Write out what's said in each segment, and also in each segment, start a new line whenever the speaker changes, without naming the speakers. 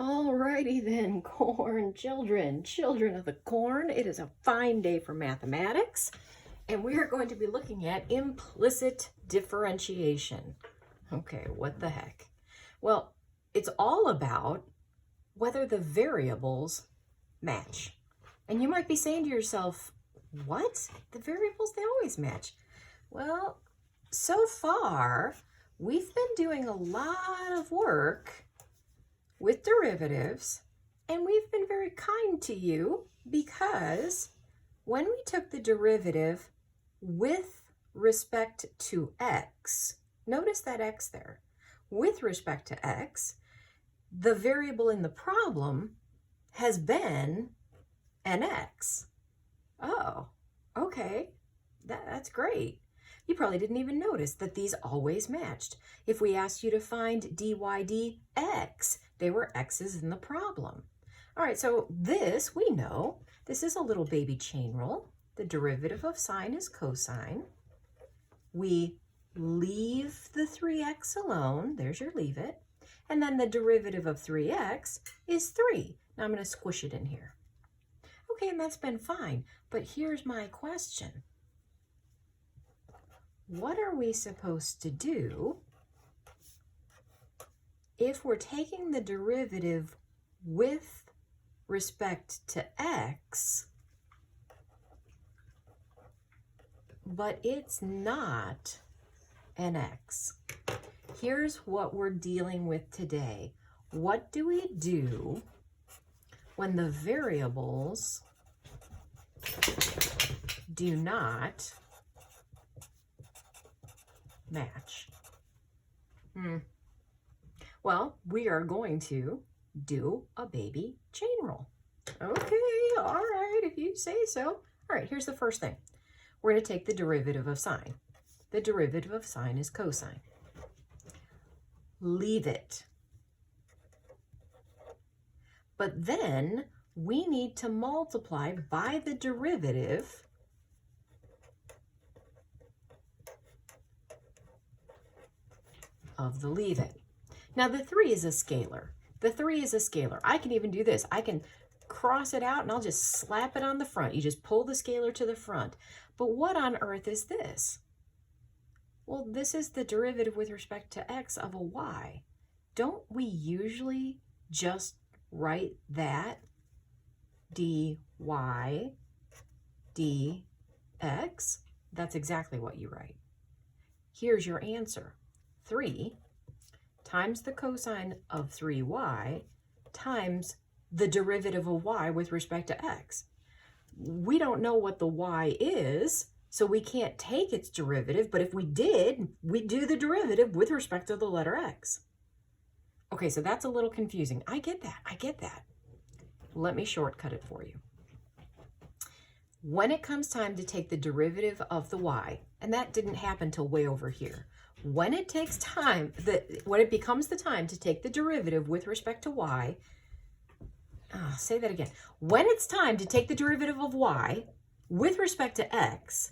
Alrighty then, corn children, children of the corn. It is a fine day for mathematics, and we are going to be looking at implicit differentiation. Okay, what the heck? Well, it's all about whether the variables match. And you might be saying to yourself, what? The variables, they always match. Well, so far, we've been doing a lot of work with derivatives, and we've been very kind to you because when we took the derivative with respect to x, notice that x there, with respect to x, the variable in the problem has been an x. Oh, okay, that's great. You probably didn't even notice that these always matched. If we asked you to find dy dx, they were x's in the problem. All right, so this, we know, this is a little baby chain rule. The derivative of sine is cosine. We leave the 3x alone. There's your leave it. And then the derivative of 3x is 3. Now I'm going to squish it in here. Okay, and that's been fine. But here's my question. What are we supposed to do if we're taking the derivative with respect to x, but it's not an x? Here's what we're dealing with today. What do we do when the variables do not match? Well, we are going to do a baby chain rule. Okay, all right, if you say so. All right, here's the first thing. We're going to take the derivative of sine. The derivative of sine is cosine. Leave it. But then we need to multiply by the derivative of the leave it. Now the 3 is a scalar. The 3 is a scalar. I can even do this. I can cross it out and I'll just slap it on the front. You just pull the scalar to the front. But what on earth is this? Well, this is the derivative with respect to x of a y. Don't we usually just write that dy dx? That's exactly what you write. Here's your answer. 3 times the cosine of 3y times the derivative of y with respect to x. We don't know what the y is, so we can't take its derivative, but if we did, we'd do the derivative with respect to the letter x. Okay, so that's a little confusing. I get that. Let me shortcut it for you. When it comes time to take the derivative of the y, and that didn't happen till way over here, when it takes time, when it becomes the time to take the derivative with respect to y, say that again. When it's time to take the derivative of y with respect to x,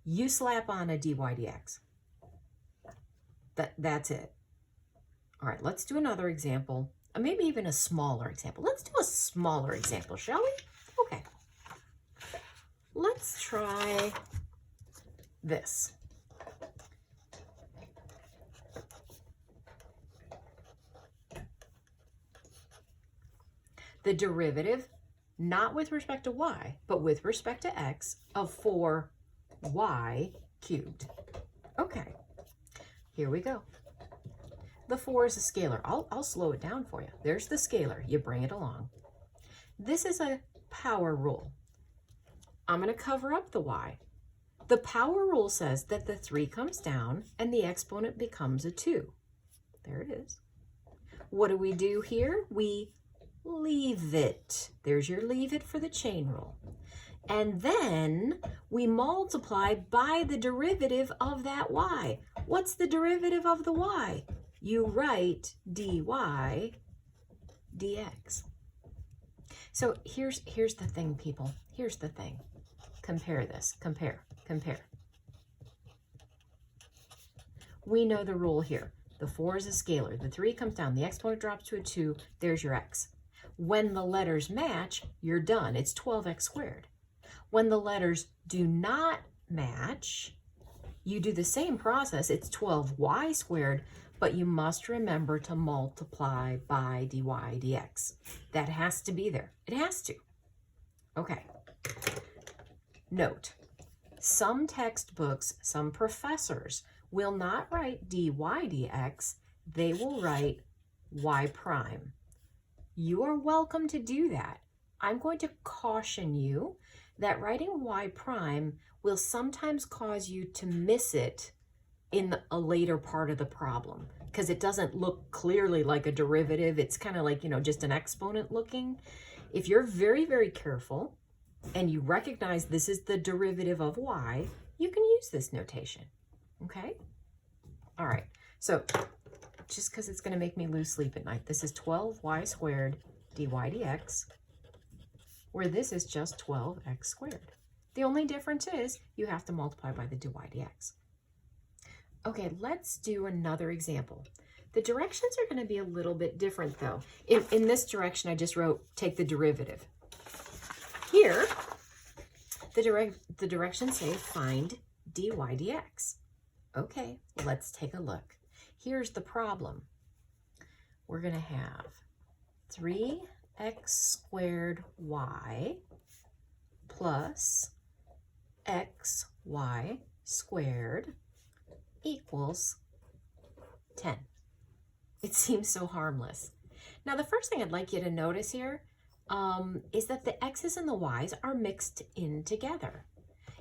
you slap on a dy dx. That's it. All right, let's do another example, maybe even a smaller example. Let's do a smaller example, shall we? Okay. Let's try this. The derivative, not with respect to y, but with respect to x, of 4y cubed. Okay, here we go. The 4 is a scalar. I'll slow it down for you. There's the scalar. You bring it along. This is a power rule. I'm going to cover up the y. The power rule says that the 3 comes down and the exponent becomes a 2. There it is. What do we do here? We leave it. There's your leave it for the chain rule. And then we multiply by the derivative of that y. What's the derivative of the y? You write dy dx. So here's the thing, people. Here's the thing. Compare this. Compare. We know the rule here. The 4 is a scalar. The 3 comes down. The exponent drops to a 2. There's your x. When the letters match, you're done. It's 12x squared. When the letters do not match, you do the same process. It's 12y squared, but you must remember to multiply by dy dx. That has to be there. It has to. Okay. Note, some textbooks, some professors will not write dy dx. They will write y prime. You are welcome to do that. I'm going to caution you that writing y prime will sometimes cause you to miss it in a later part of the problem because it doesn't look clearly like a derivative. It's kind of like, just an exponent looking. If you're very, very careful and you recognize this is the derivative of y, you can use this notation, okay? All right, so just because it's going to make me lose sleep at night, this is 12y squared dy dx, where this is just 12x squared. The only difference is you have to multiply by the dy dx. Okay, let's do another example. The directions are going to be a little bit different though. In this direction, I just wrote take the derivative. Here, the directions say find dy dx. Okay, let's take a look. Here's the problem. We're going to have 3x squared y plus xy squared equals 10. It seems so harmless. Now, the first thing I'd like you to notice here is that the x's and the y's are mixed in together.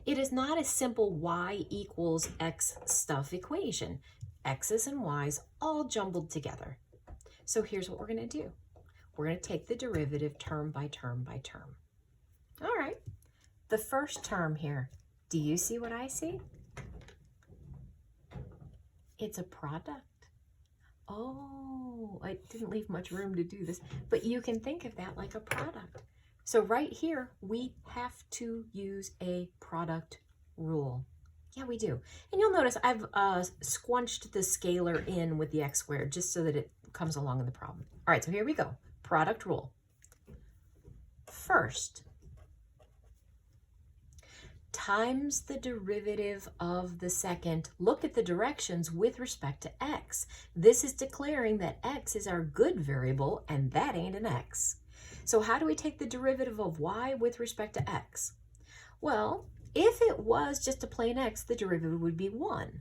It is not a simple y equals x stuff equation. X's and y's all jumbled together. So here's what we're going to do. We're going to take the derivative term by term by term. All right. The first term here, do you see what I see? It's a product. Oh, I didn't leave much room to do this, but you can think of that like a product. So right here, we have to use a product rule. Yeah, we do. And you'll notice I've squunched the scalar in with the x squared just so that it comes along in the problem. All right, so here we go. Product rule. First, times the derivative of the second. Look at the directions with respect to x. This is declaring that x is our good variable and that ain't an x. So how do we take the derivative of y with respect to x? Well, if it was just a plain x, the derivative would be 1.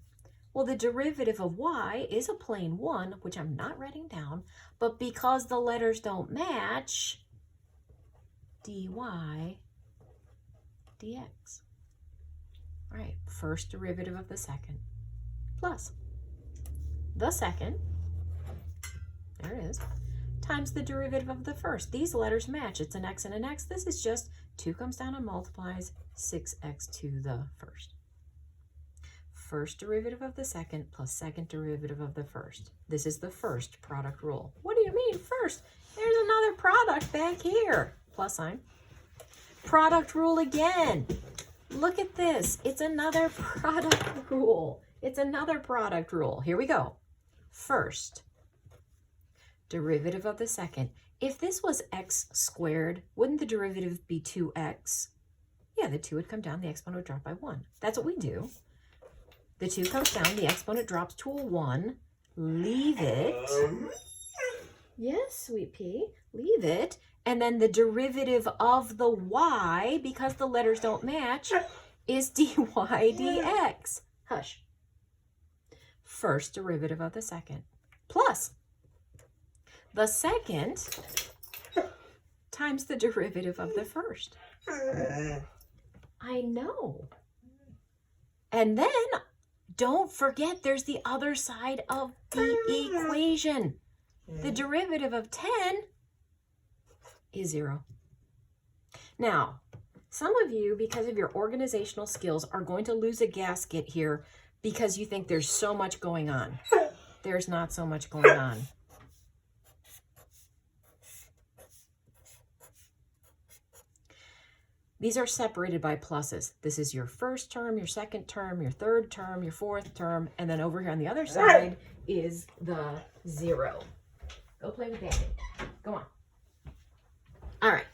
Well, the derivative of y is a plain 1, which I'm not writing down, but because the letters don't match, dy dx. All right, first derivative of the second plus the second, there it is, times the derivative of the first. These letters match. It's an x and an x. This is just 2 comes down and multiplies 6x to the first. First derivative of the second plus second derivative of the first. This is the first product rule. What do you mean first? There's another product back here. Plus sign. Product rule again. Look at this. It's another product rule. It's another product rule. Here we go. First derivative of the second. If this was x squared, wouldn't the derivative be 2x? Yeah, the 2 would come down, the exponent would drop by 1. That's what we do. The 2 comes down, the exponent drops to a 1. Leave it. Yes, sweet pea. Leave it. And then the derivative of the y, because the letters don't match, is dy dx. Hush. First derivative of the second. Plus the second times the derivative of the first. I know. And then don't forget there's the other side of the equation. The derivative of 10 is 0. Now, some of you, because of your organizational skills, are going to lose a gasket here because you think there's so much going on. There's not so much going on. These are separated by pluses. This is your first term, your second term, your third term, your fourth term, and then over here on the other side is the 0. Go play with Daddy. Go on. All right.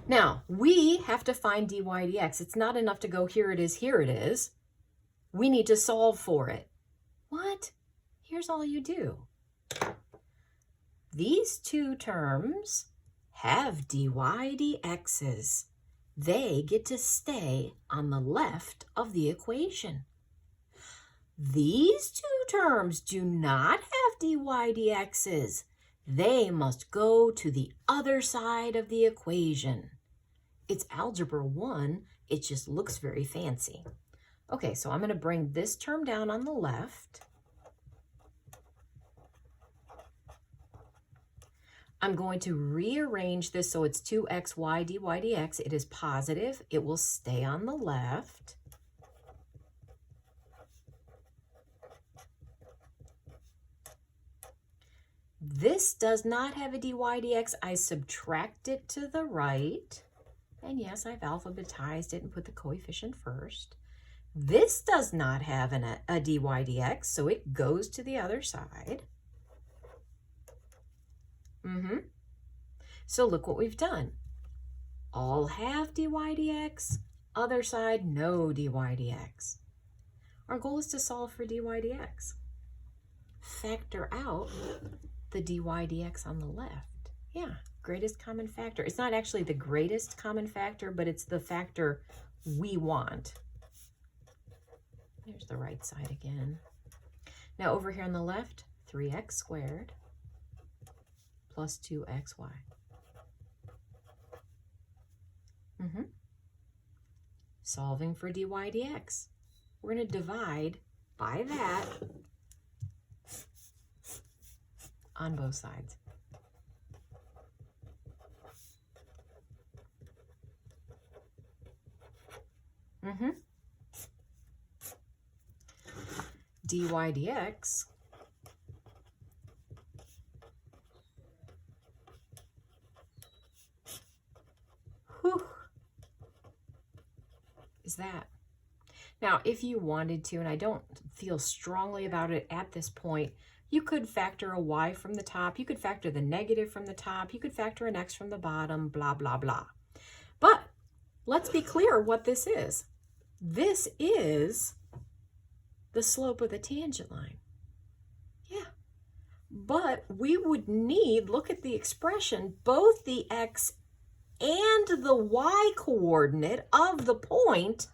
Now, we have to find dy dx. It's not enough to go here it is, here it is. We need to solve for it. What? Here's all you do. These two terms have dy dx's. They get to stay on the left of the equation. These two terms do not have dy dx's. They must go to the other side of the equation. It's Algebra 1. It just looks very fancy. Okay, so I'm going to bring this term down on the left. I'm going to rearrange this so it's 2xy dy dx. It is positive. It will stay on the left. This does not have a dy dx. I subtract it to the right. And yes, I've alphabetized it and put the coefficient first. This does not have a dy dx, so it goes to the other side. So look what we've done. All have dy dx, other side no dy dx. Our goal is to solve for dy dx. Factor out the dy dx on the left. Yeah, greatest common factor. It's not actually the greatest common factor, but it's the factor we want. There's the right side again. Now over here on the left, 3x squared plus 2xy. Solving for dy dx. We're going to divide by that on both sides. Dy dx is that. Now, if you wanted to, and I don't feel strongly about it at this point, you could factor a y from the top, you could factor the negative from the top, you could factor an x from the bottom, blah, blah, blah. But let's be clear what this is. This is the slope of the tangent line. Yeah. But we would need, look at the expression, both the x and the y coordinate of the point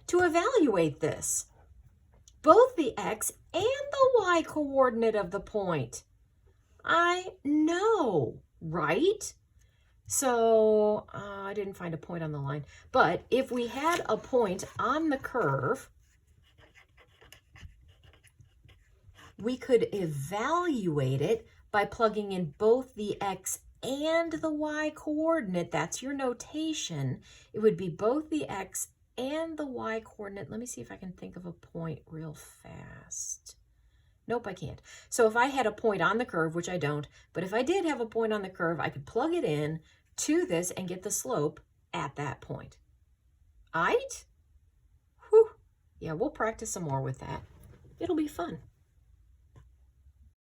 to evaluate this. Both the x and the y coordinate of the point. I know, right? So I didn't find a point on the line. But if we had a point on the curve, we could evaluate it by plugging in both the x and the y coordinate. That's your notation. It would be both the x and the y coordinate. Let me see if I can think of a point real fast. Nope, I can't. So if I had a point on the curve, which I don't, but if I did have a point on the curve, I could plug it in to this and get the slope at that point. All right? Whew. Yeah, we'll practice some more with that. It'll be fun.